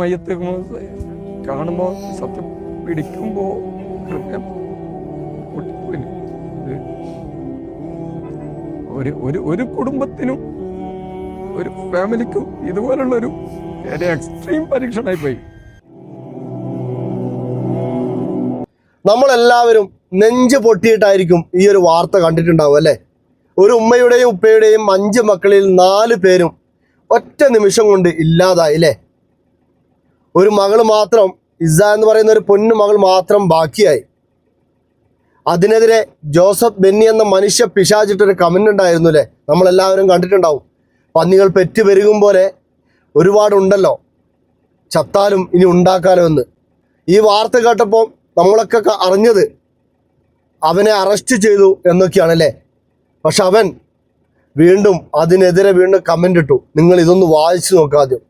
മയ്യത്ത് കാണുമ്പോൾ സത്യം പിടിക്കുമ്പോൾ ഹൃദയം പൊട്ടിപ്പോയി. ഒരു കുടുംബത്തിനും ഒരു ഫാമിലിക്കും ഇതുപോലുള്ളൊരു എക്സ്ട്രീം പരീക്ഷണമായി പോയി. നമ്മളെല്ലാവരും നെഞ്ച് പൊട്ടിയിട്ടായിരിക്കും ഈ ഒരു വാർത്ത കണ്ടിട്ടുണ്ടാവും അല്ലേ? ഒരു ഉമ്മയുടെയും ഉപ്പയുടെയും 5 മക്കളിൽ 4 പേരും ഒറ്റ നിമിഷം കൊണ്ട് ഇല്ലാതായി അല്ലേ? ഒരു മകള് മാത്രം, ഇസ എന്ന് പറയുന്ന ഒരു പൊന്നു മകൾ മാത്രം ബാക്കിയായി. അതിനെതിരെ ജോസഫ് ബെന്നി എന്ന മനുഷ്യ പിശാചിട്ടൊരു കമന്റ് ഉണ്ടായിരുന്നു അല്ലേ? നമ്മളെല്ലാവരും കണ്ടിട്ടുണ്ടാവും. പന്നികൾ പെറ്റ് പെരുകും പോലെ ഒരുപാടുണ്ടല്ലോ, ചത്താലും ഇനി ഉണ്ടാക്കാലോ എന്ന്. ഈ വാർത്ത കേട്ടപ്പോൾ നമ്മളൊക്കെ അറിഞ്ഞത് അവനെ അറസ്റ്റ് ചെയ്തു എന്നൊക്കെയാണല്ലേ. പക്ഷെ അവൻ വീണ്ടും അതിനെതിരെ വീണ്ടും കമന്റ് ഇട്ടു. നിങ്ങൾ ഇതൊന്ന് വായിച്ചു നോക്കാദ്യം.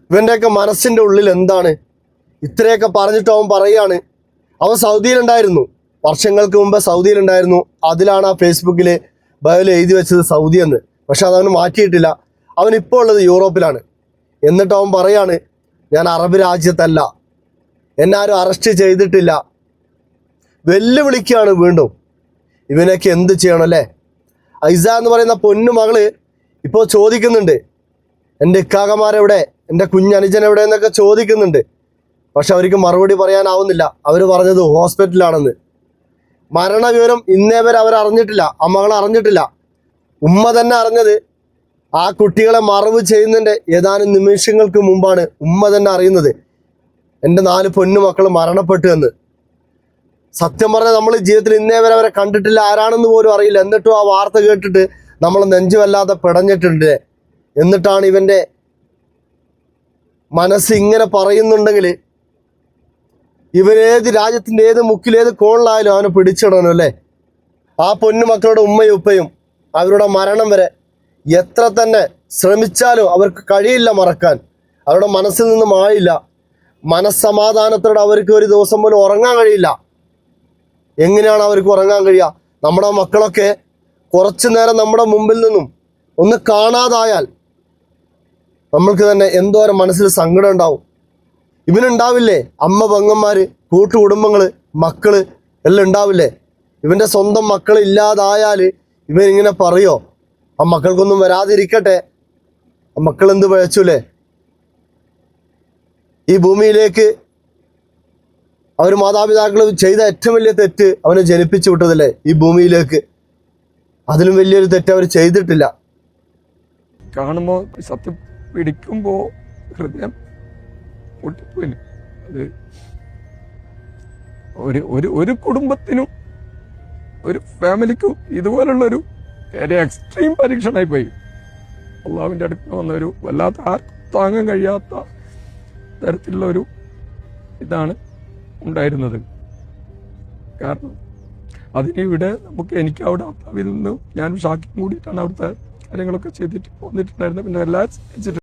ഇവൻ്റെയൊക്കെ മനസ്സിൻ്റെ ഉള്ളിൽ എന്താണ്? ഇത്രയൊക്കെ പറഞ്ഞിട്ട് അവൻ പറയുകയാണ്, അവൻ സൗദിയിലുണ്ടായിരുന്നു, വർഷങ്ങൾക്ക് മുമ്പ് സൗദിയിലുണ്ടായിരുന്നു. അതിലാണ് ആ ഫേസ്ബുക്കിൽ ബയോയിൽ എഴുതി വെച്ചത് സൗദി എന്ന്. പക്ഷെ അതവന് മാറ്റിയിട്ടില്ല. അവൻ ഇപ്പോൾ ഉള്ളത് യൂറോപ്പിലാണ്. എന്നിട്ട് അവൻ പറയാണ്, ഞാൻ അറബ് രാജ്യത്തല്ല, എന്നെ ആരും അറസ്റ്റ് ചെയ്തിട്ടില്ല. വെല്ലുവിളിക്കുകയാണ് വീണ്ടും. ഇവനൊക്കെ എന്ത് ചെയ്യണം അല്ലേ? ഐസ എന്ന് പറയുന്ന പൊന്നു മകള് ഇപ്പോൾ ചോദിക്കുന്നുണ്ട്, എൻ്റെ ഇക്കാകമാരെവിടെ, എൻ്റെ കുഞ്ഞനുജൻ എവിടെ എന്നൊക്കെ ചോദിക്കുന്നുണ്ട്. പക്ഷെ അവർക്ക് മറുപടി പറയാനാവുന്നില്ല. അവർ പറഞ്ഞത് ഹോസ്പിറ്റലാണെന്ന്. മരണവിവരം ഇന്നേ വരെ അവർ അറിഞ്ഞിട്ടില്ല. ആ മകൾ അറിഞ്ഞിട്ടില്ല. ഉമ്മ തന്നെ അറിഞ്ഞത് ആ കുട്ടികളെ മറവ് ചെയ്യുന്നതിൻ്റെ ഏതാനും നിമിഷങ്ങൾക്ക് മുമ്പാണ് ഉമ്മ തന്നെ അറിയുന്നത്, എൻ്റെ 4 പൊന്നു മക്കൾ മരണപ്പെട്ടു എന്ന്. സത്യം പറഞ്ഞാൽ നമ്മൾ ജീവിതത്തിൽ ഇന്നേ വരെ അവരെ കണ്ടിട്ടില്ല, ആരാണെന്ന് പോലും അറിയില്ല. എന്നിട്ടും ആ വാർത്ത കേട്ടിട്ട് നമ്മൾ നെഞ്ചുവല്ലാതെ പിടഞ്ഞിട്ടുണ്ട്. എന്നിട്ടാണ് ഇവൻ്റെ മനസ്സ് ഇങ്ങനെ പറയുന്നുണ്ടെങ്കിൽ ഇവരേത് രാജ്യത്തിൻ്റെ ഏത് മുക്കിലേത് കോണിലായാലും അവനെ പിടിച്ചിടണം അല്ലേ? ആ പൊന്നു മക്കളുടെ ഉമ്മയും ഉപ്പയും അവരുടെ മരണം വരെ എത്ര തന്നെ ശ്രമിച്ചാലും അവർക്ക് കഴിയില്ല മറക്കാൻ. അവരുടെ മനസ്സിൽ നിന്നും ആയില്ല. മനസ്സമാധാനത്തോടെ അവർക്ക് ഒരു ദിവസം പോലും ഉറങ്ങാൻ കഴിയില്ല. എങ്ങനെയാണ് അവർക്ക് ഉറങ്ങാൻ കഴിയുക? നമ്മുടെ മക്കളൊക്കെ കുറച്ചു നേരം നമ്മുടെ മുമ്പിൽ നിന്നും ഒന്ന് കാണാതായാൽ നമ്മൾക്ക് തന്നെ എന്തോരം മനസ്സിൽ സങ്കടം ഉണ്ടാവും. ഇവനുണ്ടാവില്ലേ അമ്മ, പെങ്ങന്മാര്, കൂട്ടുകുടുംബങ്ങള്, മക്കള് എല്ലാം ഉണ്ടാവില്ലേ? ഇവൻ്റെ സ്വന്തം മക്കൾ ഇല്ലാതായാൽ ഇവൻ ഇങ്ങനെ പറയോ, ആ മക്കൾക്കൊന്നും വരാതിരിക്കട്ടെ, ആ മക്കൾ എന്ത് പഴച്ചൂലേ? ഈ ഭൂമിയിലേക്ക് അവർ മാതാപിതാക്കൾ ചെയ്ത ഏറ്റവും വലിയ തെറ്റ് അവനെ ജനിപ്പിച്ചു വിട്ടതല്ലേ ഈ ഭൂമിയിലേക്ക്. അതിലും വലിയൊരു തെറ്റ് അവർ ചെയ്തിട്ടില്ല. കാണുമ്പോൾ സത്യം പിടിക്കുമ്പോൾ ഹൃദയം പൊട്ടിപ്പോയി. അത് ഒരു കുടുംബത്തിനും ഒരു ഫാമിലിക്കും ഇതുപോലുള്ളൊരു എക്സ്ട്രീം പരീക്ഷണമായി പോയി. അള്ളാഹുവിൻ്റെ അടുത്ത് വന്നൊരു വല്ലാത്ത ആർക്കും താങ്ങാൻ കഴിയാത്ത തരത്തിലുള്ളൊരു ഇതാണ് ഉണ്ടായിരുന്നത്. കാരണം അതിനിവിടെ എനിക്ക് അവിടെ അബ്ദാബിയിൽ നിന്ന് ഞാൻ ഷാക്കിയും കൂടിയിട്ടാണ് അവിടുത്തെ കാര്യങ്ങളൊക്കെ ചെയ്തിട്ട് വന്നിട്ടുണ്ടായിരുന്നത്. പിന്നെ എല്ലാം